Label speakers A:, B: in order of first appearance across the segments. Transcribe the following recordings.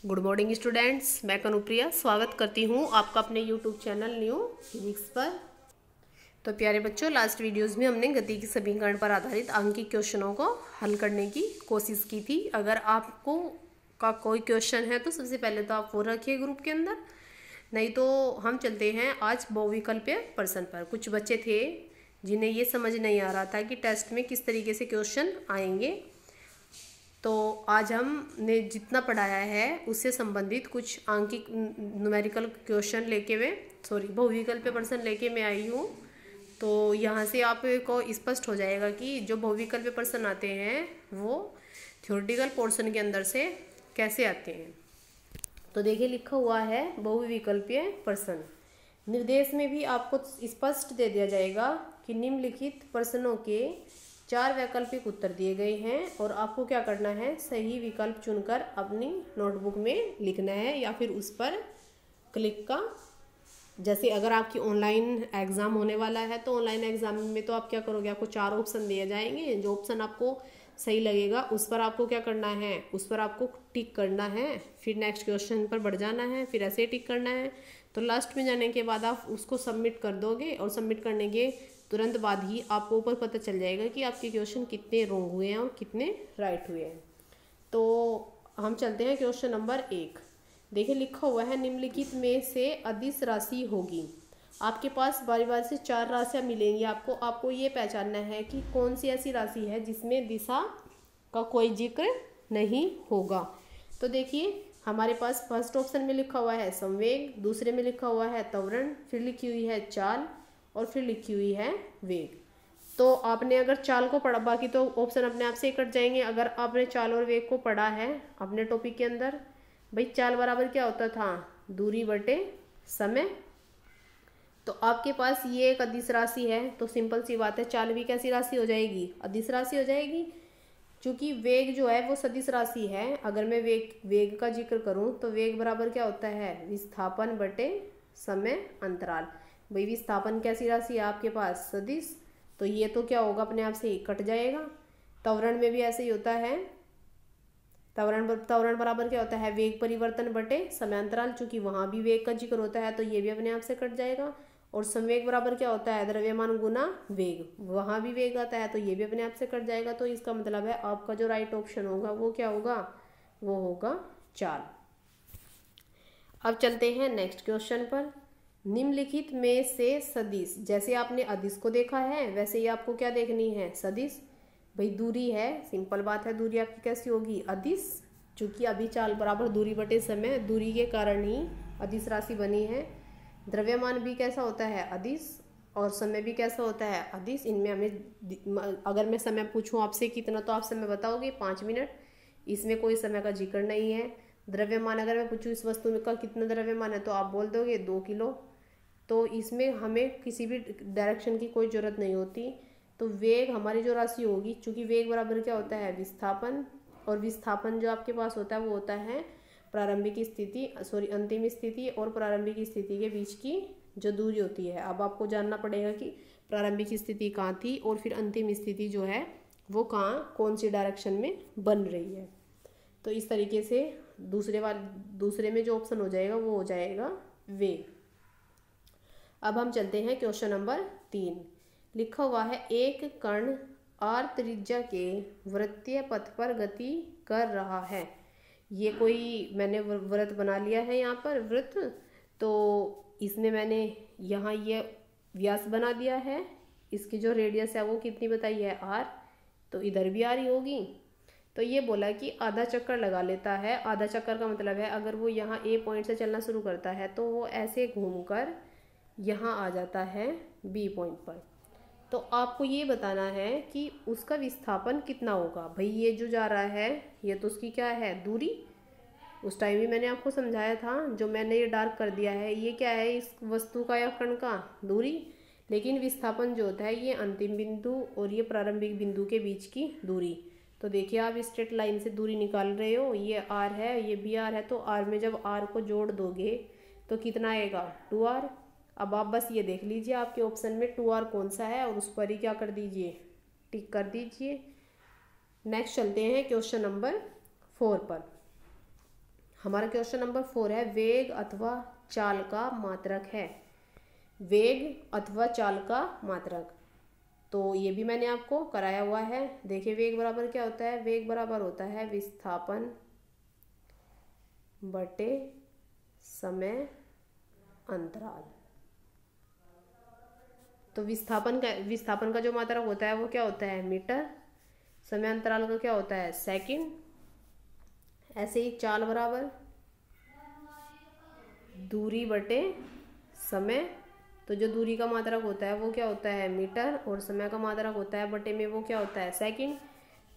A: Good morning students, मैं कनुप्रिया स्वागत करती हूँ आपका अपने यूट्यूब चैनल न्यू फिजिक्स पर। तो प्यारे बच्चों, लास्ट वीडियोस में हमने गति के समीकरण पर आधारित अंक के क्वेश्चनों को हल करने की कोशिश की थी। अगर आपको का कोई क्वेश्चन है तो सबसे पहले तो आप वो रखिए ग्रुप के अंदर, नहीं तो हम चलते हैं आज बहुविकल्पीय प्रश्न पर। कुछ बच्चे थे जिन्हें ये समझ नहीं आ रहा था कि टेस्ट में किस तरीके से क्वेश्चन आएंगे, तो आज हमने जितना पढ़ाया है उससे संबंधित कुछ आंकिक न्यूमेरिकल क्वेश्चन लेके बहुविकल्पीय प्रश्न लेके मैं आई हूँ। तो यहाँ से आपको स्पष्ट हो जाएगा कि जो बहुविकल्पीय प्रश्न आते हैं वो थ्योरेटिकल पोर्शन के अंदर से कैसे आते हैं। तो देखिए, लिखा हुआ है बहुविकल्पीय प्रश्न। निर्देश में भी आपको स्पष्ट दे दिया जाएगा कि निम्नलिखित प्रश्नों के 4 वैकल्पिक उत्तर दिए गए हैं और आपको क्या करना है, सही विकल्प चुनकर अपनी नोटबुक में लिखना है या फिर उस पर क्लिक का। जैसे अगर आपकी ऑनलाइन एग्ज़ाम होने वाला है तो ऑनलाइन एग्ज़ाम में तो आप क्या करोगे, आपको 4 ऑप्शन दिए जाएंगे। जो ऑप्शन आपको सही लगेगा उस पर आपको क्या करना है, उस पर आपको टिक करना है, फिर नेक्स्ट क्वेश्चन पर बढ़ जाना है, फिर ऐसे टिक करना है। तो लास्ट में जाने के बाद आप उसको सबमिट कर दोगे और सबमिट करने के तुरंत बाद ही आपको ऊपर पता चल जाएगा कि आपके क्वेश्चन कितने रॉन्ग हुए हैं और कितने राइट हुए हैं। तो हम चलते हैं क्वेश्चन नंबर 1। देखिए, लिखा हुआ है निम्नलिखित में से अदिश राशि होगी। आपके पास बारी बारी से 4 राशियाँ मिलेंगी। आपको ये पहचानना है कि कौन सी ऐसी राशि है जिसमें दिशा का कोई जिक्र नहीं होगा। तो देखिए, हमारे पास फर्स्ट ऑप्शन में लिखा हुआ है संवेग, दूसरे में लिखा हुआ है त्वरण, फिर लिखी हुई है चाल और फिर लिखी हुई है वेग। तो आपने अगर चाल को पढ़ा, बाकी तो ऑप्शन अपने आप से ही कट जाएंगे। अगर आपने चाल और वेग को पढ़ा है अपने टॉपिक के अंदर, भाई चाल बराबर क्या होता था, दूरी बटे समय। तो आपके पास ये एक अदिश राशि है, तो सिंपल सी बात है, चाल भी कैसी राशि हो जाएगी, अदिश राशि हो जाएगी। क्योंकि वेग जो है वो सदिश राशि है। अगर मैं वेग का जिक्र करूं तो वेग बराबर क्या होता है, विस्थापन बटे समय अंतराल। भाई विस्थापन कैसी राशि है आपके पास, सदिश, तो ये तो क्या होगा, अपने आप से ही कट जाएगा। त्वरण में भी ऐसे ही होता है। त्वरण बराबर क्या होता है, वेग परिवर्तन बटे समय अंतराल। चूंकि वहां भी वेग का जिक्र होता है तो ये भी अपने आप से कट जाएगा। और संवेग बराबर क्या होता है, द्रव्यमान गुना वेग, वहां भी वेग आता है तो ये भी अपने आप से कट जाएगा। तो इसका मतलब है आपका जो राइट ऑप्शन होगा वो क्या होगा, वो होगा चाल। अब चलते हैं नेक्स्ट क्वेश्चन पर। निम्नलिखित में से सदिश, जैसे आपने अदिश को देखा है वैसे ही आपको क्या देखनी है, सदिश। भाई दूरी है, सिंपल बात है, दूरी आपकी कैसी होगी, अदिश। चूंकि अभी चाल बराबर दूरी बटे समय, दूरी के कारण ही अदिश राशि बनी है। द्रव्यमान भी कैसा होता है, अदिश, और समय भी कैसा होता है, अदिश। इनमें हमें, अगर मैं समय पूछूं आपसे कितना, तो आप समय बताओगे 5 मिनट, इसमें कोई समय का जिक्र नहीं है। द्रव्यमान अगर मैं पूछूं इस वस्तु का कितना द्रव्यमान है, तो आप बोल दोगे 2 किलो। तो इसमें हमें किसी भी डायरेक्शन की कोई ज़रूरत नहीं होती। तो वेग हमारी जो राशि होगी, चूंकि वेग बराबर क्या होता है, विस्थापन, और विस्थापन जो आपके पास होता है वो होता है प्रारंभिक स्थिति, अंतिम स्थिति और प्रारंभिक स्थिति के बीच की जो दूरी होती है। अब आपको जानना पड़ेगा कि प्रारंभिक स्थिति कहाँ थी और फिर अंतिम स्थिति जो है वो कहाँ, कौन सी डायरेक्शन में बन रही है। तो इस तरीके से दूसरे में जो ऑप्शन हो जाएगा वो हो जाएगा वेग। अब हम चलते हैं क्वेश्चन नंबर 3। लिखा हुआ है एक कण r त्रिज्या के वृत्तीय पथ पर गति कर रहा है। ये कोई मैंने वृत्त बना लिया है यहाँ पर, वृत्त। तो इसमें मैंने यहाँ ये व्यास बना दिया है, इसकी जो रेडियस है वो कितनी बताई है, r, तो इधर भी r ही होगी। तो ये बोला कि आधा चक्कर लगा लेता है। आधा चक्कर का मतलब है अगर वो यहाँ A पॉइंट से चलना शुरू करता है तो वो ऐसे घूमकर यहाँ आ जाता है B पॉइंट पर। तो आपको ये बताना है कि उसका विस्थापन कितना होगा। भाई ये जो जा रहा है ये तो उसकी क्या है, दूरी। उस टाइम भी मैंने आपको समझाया था, जो मैंने ये डार्क कर दिया है ये क्या है, इस वस्तु का या कण का दूरी। लेकिन विस्थापन जो होता है ये अंतिम बिंदु और ये प्रारंभिक बिंदु के बीच की दूरी। तो देखिए, आप स्ट्रेट लाइन से दूरी निकाल रहे हो, ये r है, ये भी r है। तो r में जब r को जोड़ दोगे तो कितना आएगा, 2r। अब आप बस ये देख लीजिए आपके ऑप्शन में 2r कौन सा है और उस पर ही क्या कर दीजिए, टिक कर दीजिए। नेक्स्ट चलते हैं क्वेश्चन नंबर 4 पर। हमारा क्वेश्चन नंबर 4 है, वेग अथवा चाल का मात्रक है। वेग अथवा चाल का मात्रक, तो ये भी मैंने आपको कराया हुआ है। देखिए वेग बराबर क्या होता है, वेग बराबर होता है विस्थापन बटे समय अंतराल। तो विस्थापन का जो मात्रक होता है वो क्या होता है, मीटर। समय अंतराल का क्या होता है, सेकंड। ऐसे ही चाल बराबर दूरी बटे समय। तो जो दूरी का मात्रक होता है वो क्या होता है, मीटर, और समय का मात्रक होता है बटे में वो क्या होता है, सेकंड।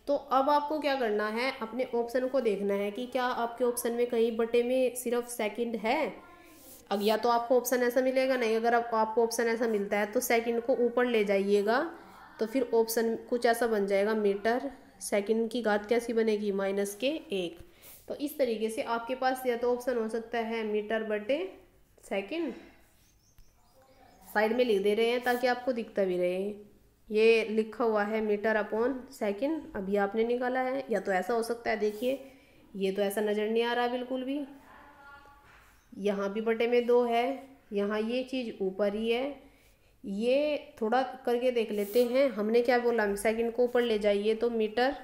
A: तो अब आपको क्या करना है, अपने ऑप्शन को देखना है कि क्या आपके ऑप्शन में कहीं बटे में सिर्फ सेकंड है। अब या तो आपको ऑप्शन ऐसा मिलेगा नहीं, अगर आपको ऑप्शन ऐसा मिलता है तो सेकंड को ऊपर ले जाइएगा, तो फिर ऑप्शन कुछ ऐसा बन जाएगा, मीटर सेकंड की घात कैसी बनेगी, -1। तो इस तरीके से आपके पास या तो ऑप्शन हो सकता है मीटर बटे सेकंड, साइड में लिख दे रहे हैं ताकि आपको दिखता भी रहे। ये लिखा हुआ है मीटर अपॉन सेकंड, अभी आपने निकाला है। या तो ऐसा हो सकता है, देखिए ये तो ऐसा नज़र नहीं आ रहा बिल्कुल भी, यहाँ भी बटे में 2 है, यहाँ ये चीज़ ऊपर ही है। ये थोड़ा करके देख लेते हैं। हमने क्या बोला, सेकंड को ऊपर ले जाइए तो मीटर,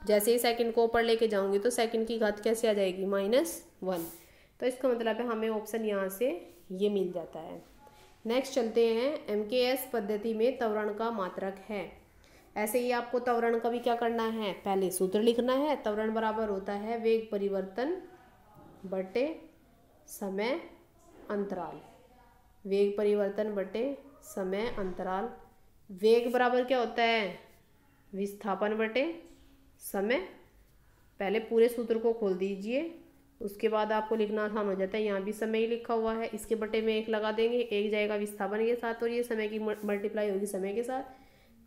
A: जैसे ही सेकंड को ऊपर लेके जाऊंगी तो सेकंड की घात कैसे आ जाएगी, -1। तो इसका मतलब है हमें ऑप्शन यहाँ से ये मिल जाता है। नेक्स्ट चलते हैं, MKS पद्धति में त्वरण का मात्रक है। ऐसे ही आपको त्वरण का भी क्या करना है, पहले सूत्र लिखना है। त्वरण बराबर होता है वेग परिवर्तन बटे समय अंतराल। वेग परिवर्तन बटे समय अंतराल। वेग बराबर क्या होता है, विस्थापन बटे समय। पहले पूरे सूत्र को खोल दीजिए, उसके बाद आपको लिखना आसान हो जाता है। यहाँ भी समय ही लिखा हुआ है, इसके बटे में 1 लगा देंगे, 1 जाएगा विस्थापन के साथ और ये समय की मल्टीप्लाई होगी समय के साथ।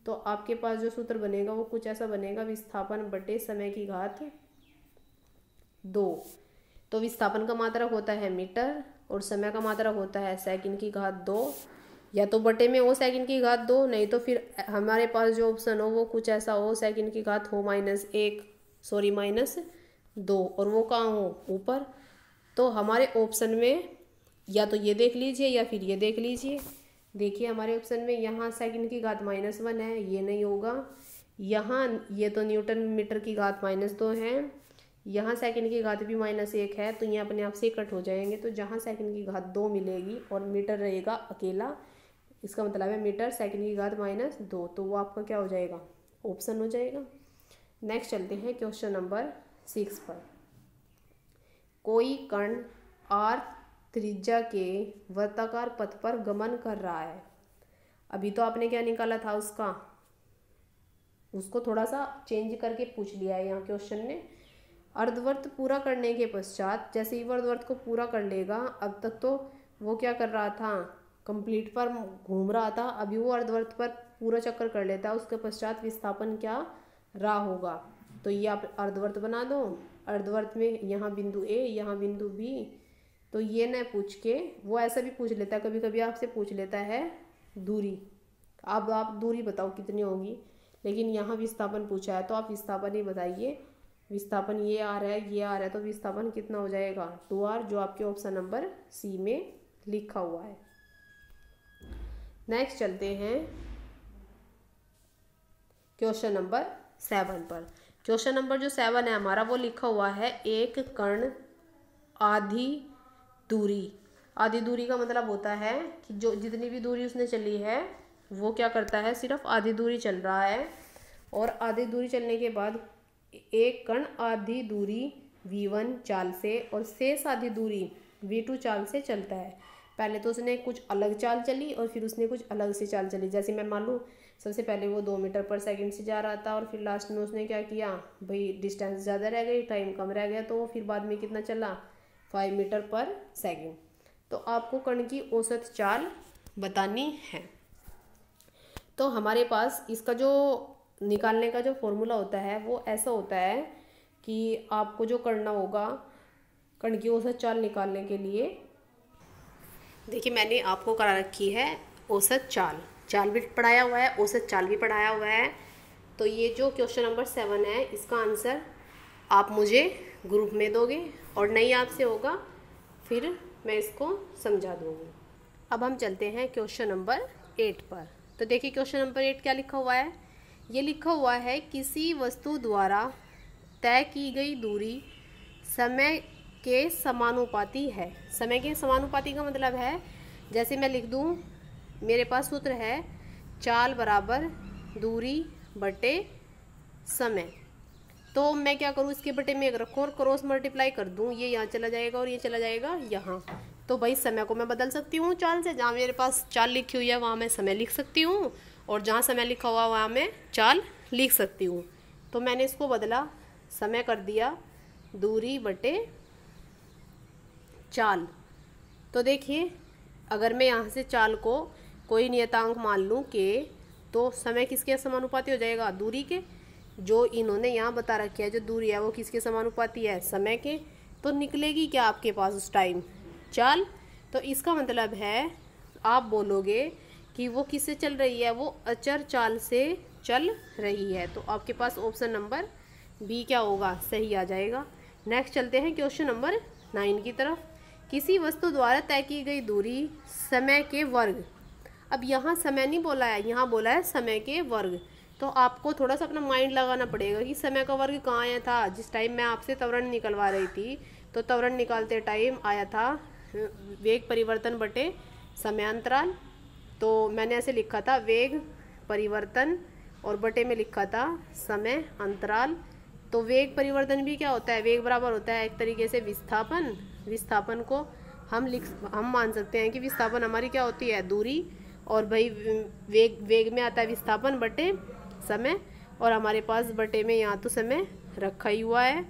A: तो आपके पास जो सूत्र बनेगा वो कुछ ऐसा बनेगा, विस्थापन बटे समय की घात 2। तो विस्थापन का मात्रक होता है मीटर और समय का मात्रक होता है सेकंड की घात 2। या तो बटे में हो सेकंड की घात 2, नहीं तो फिर हमारे पास जो ऑप्शन हो वो कुछ ऐसा हो, सेकंड की घात हो -2 और वो कहाँ हो, ऊपर। तो हमारे ऑप्शन में या तो ये देख लीजिए या फिर ये देख लीजिए। देखिए हमारे ऑप्शन में यहाँ सेकंड की घात -1 है, ये नहीं होगा। यहाँ ये तो न्यूटन मीटर की घात -2 है, यहाँ सेकंड की घात भी -1 है, तो ये अपने आप से कट हो जाएंगे। तो जहाँ सेकंड की घात 2 मिलेगी और मीटर रहेगा अकेला, इसका मतलब है मीटर सेकंड की घात -2, तो वो आपका क्या हो जाएगा, ऑप्शन हो जाएगा। नेक्स्ट चलते हैं क्वेश्चन नंबर 6 पर। कोई कण r त्रिज्या के वर्ताकार पथ पर गमन कर रहा है। अभी तो आपने क्या निकाला था उसको थोड़ा सा चेंज करके पूछ लिया है यहाँ क्वेश्चन ने। अर्धवर्त पूरा करने के पश्चात, जैसे ही अर्धवर्त को पूरा कर लेगा, अब तक तो वो क्या कर रहा था, कंप्लीट पर घूम रहा था, अभी वो अर्धवर्त पर पूरा चक्कर कर लेता है, उसके पश्चात विस्थापन क्या रहा होगा। तो ये आप अर्धवर्त बना दो। अर्धवर्त में यहाँ बिंदु A, यहाँ बिंदु B, तो ये न पूछ के वो ऐसा भी पूछ लेता है, कभी कभी आपसे पूछ लेता है दूरी, अब आप दूरी बताओ कितनी होगी, लेकिन यहाँ विस्थापन पूछा है तो आप विस्थापन ही बताइए। विस्थापन ये आ रहा है, ये आ रहा है, तो विस्थापन कितना हो जाएगा, 2r, जो आपके ऑप्शन नंबर C में लिखा हुआ है। नेक्स्ट चलते हैं क्वेश्चन नंबर 7 पर। क्वेश्चन नंबर जो 7 है हमारा, वो लिखा हुआ है, एक कण आधी दूरी। आधी दूरी का मतलब होता है कि जो जितनी भी दूरी उसने चली है वो क्या करता है, सिर्फ आधी दूरी चल रहा है। और आधी दूरी चलने के बाद एक कण आधी दूरी v1 चाल से और शेष आधी दूरी v2 चाल से चलता है। पहले तो उसने कुछ अलग चाल चली और फिर उसने कुछ अलग से चाल चली। जैसे मैं मान लूँ सबसे पहले वो 2 मीटर पर सेकंड से जा रहा था और फिर लास्ट में उसने क्या किया, भाई डिस्टेंस ज़्यादा रह गई, टाइम कम रह गया, तो वो फिर बाद में कितना चला, 5 मीटर पर सेकंड। तो आपको कण की औसत चाल बतानी है। तो हमारे पास इसका जो निकालने का जो फॉर्मूला होता है वो ऐसा होता है कि आपको जो करना होगा कण की औसत चाल निकालने के लिए, देखिए मैंने आपको करा रखी है औसत चाल भी पढ़ाया हुआ है, औसत चाल भी पढ़ाया हुआ है। तो ये जो क्वेश्चन नंबर 7 है, इसका आंसर आप मुझे ग्रुप में दोगे और नहीं आपसे होगा फिर मैं इसको समझा दूँगी। अब हम चलते हैं क्वेश्चन नंबर 8 पर। तो देखिए क्वेश्चन नंबर 8 क्या लिखा हुआ है। ये लिखा हुआ है किसी वस्तु द्वारा तय की गई दूरी समय के समानुपाती है। समय के समानुपाती का मतलब है, जैसे मैं लिख दूँ, मेरे पास सूत्र है चाल बराबर दूरी बटे समय। तो मैं क्या करूँ, इसके बटे में एक रखूँ और क्रॉस मल्टीप्लाई कर दूँ, ये यहाँ चला जाएगा और ये चला जाएगा यहाँ। तो भाई समय को मैं बदल सकती हूँ चाल से, जहाँ मेरे पास चाल लिखी हुई है वहाँ मैं समय लिख सकती हूँ और जहाँ समय लिखा हुआ वहाँ मैं चाल लिख सकती हूँ। तो मैंने इसको बदला, समय कर दिया दूरी बटे चाल। तो देखिए अगर मैं यहाँ से चाल को कोई नियतांक मान लूँ के, तो समय किसके समानुपाती हो जाएगा, दूरी के। जो इन्होंने यहाँ बता रखा है जो दूरी है वो किसके समानुपाती है, समय के। तो निकलेगी क्या आपके पास उस टाइम, चाल। तो इसका मतलब है आप बोलोगे कि वो किससे चल रही है, वो अचर चाल से चल रही है। तो आपके पास ऑप्शन नंबर बी क्या होगा, सही आ जाएगा। नेक्स्ट चलते हैं क्वेश्चन नंबर 9 की तरफ। किसी वस्तु द्वारा तय की गई दूरी समय के वर्ग। अब यहाँ समय नहीं बोला है, यहाँ बोला है समय के वर्ग। तो आपको थोड़ा सा अपना माइंड लगाना पड़ेगा कि समय का वर्ग कहाँ आया था। जिस टाइम मैं आपसे त्वरण निकलवा रही थी तो त्वरण निकालते टाइम आया था वेग परिवर्तन बटे समय अंतराल। तो मैंने ऐसे लिखा था वेग परिवर्तन और बटे में लिखा था समय अंतराल। तो वेग परिवर्तन भी क्या होता है, वेग बराबर होता है एक तरीके से विस्थापन। विस्थापन को हम मान सकते हैं कि विस्थापन हमारी क्या होती है, दूरी। और भाई वेग में आता है विस्थापन बटे समय, और हमारे पास बटे में यहाँ तो समय रखा ही हुआ है।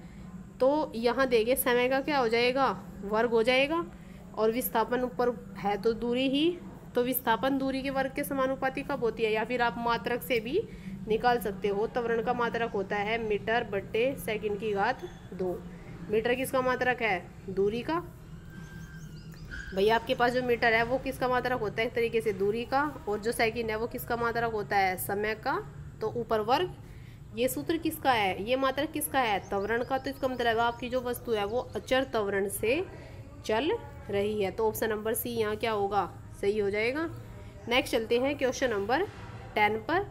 A: तो यहाँ देखिए समय का क्या हो जाएगा, वर्ग हो जाएगा, और विस्थापन ऊपर है तो दूरी ही। तो विस्थापन दूरी के वर्ग के समानुपाती कब होती है, या फिर आप मात्रक से भी निकाल सकते हो। त्वरण का मात्रक होता है मीटर बटे सेकंड की घात 2। मीटर किसका मात्रक है, दूरी का। भैया आपके पास जो मीटर है वो किसका मात्रक होता है, एक तरीके से दूरी का, और जो सेकंड है वो किसका मात्रक होता है, समय का। तो ऊपर वर्ग। ये सूत्र किसका है, ये मात्रक किसका है, त्वरण का। तो इसका मतलब आपकी जो वस्तु है वो अचर त्वरण से चल रही है। तो ऑप्शन नंबर सी यहाँ क्या होगा, सही हो जाएगा। नेक्स्ट चलते हैं क्वेश्चन नंबर 10 पर।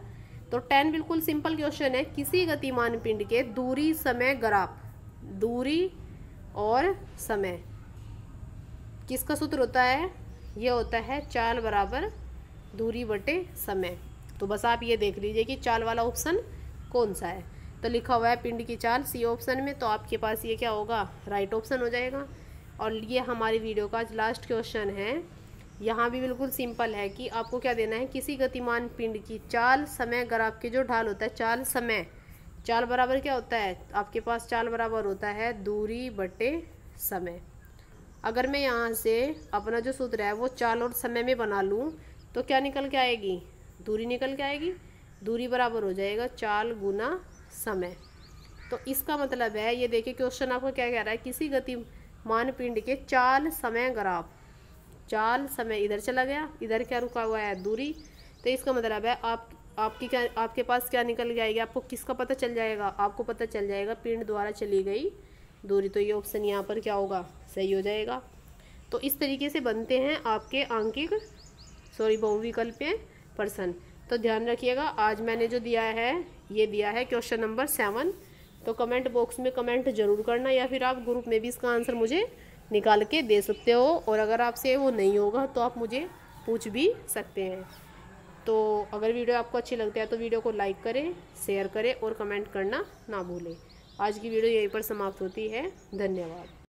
A: तो 10 बिल्कुल सिंपल क्वेश्चन है। किसी गतिमान पिंड के दूरी समय ग्राफ, दूरी और समय किसका सूत्र होता है, ये होता है चाल बराबर दूरी बटे समय। तो बस आप ये देख लीजिए कि चाल वाला ऑप्शन कौन सा है। तो लिखा हुआ है पिंड की चाल सी ऑप्शन में, तो आपके पास ये क्या होगा, राइट ऑप्शन हो जाएगा। और ये हमारी वीडियो का लास्ट क्वेश्चन है। यहाँ भी बिल्कुल सिंपल है कि आपको क्या देना है, किसी गतिमान पिंड की चाल समय ग्राफ के जो ढाल होता है चाल समय, चाल बराबर क्या होता है आपके पास, चाल बराबर होता है दूरी बटे समय। अगर मैं यहाँ से अपना जो सूत्र है वो चाल और समय में बना लूँ तो क्या निकल के आएगी, दूरी निकल के आएगी। दूरी बराबर हो जाएगा चाल गुना समय। तो इसका मतलब है, ये देखिए क्वेश्चन आपको क्या कह रहा है, किसी गतिमान पिंड के चाल समय ग्राफ, चाल समय इधर चला गया, इधर क्या रुका हुआ है, दूरी। तो इसका मतलब है आपके पास क्या निकल जाएगी, आपको किसका पता चल जाएगा, आपको पता चल जाएगा पिंड द्वारा चली गई दूरी। तो ये ऑप्शन यहाँ पर क्या होगा, सही हो जाएगा। तो इस तरीके से बनते हैं आपके आंकिक बहुविकल्पीय प्रश्न। तो ध्यान रखिएगा, आज मैंने जो दिया है ये दिया है क्वेश्चन नंबर 7। तो कमेंट बॉक्स में कमेंट जरूर करना, या फिर आप ग्रुप में भी इसका आंसर मुझे निकाल के दे सकते हो। और अगर आपसे वो नहीं होगा तो आप मुझे पूछ भी सकते हैं। तो अगर वीडियो आपको अच्छी लगती है तो वीडियो को लाइक करें, शेयर करें और कमेंट करना ना भूलें। आज की वीडियो यहीं पर समाप्त होती है। धन्यवाद।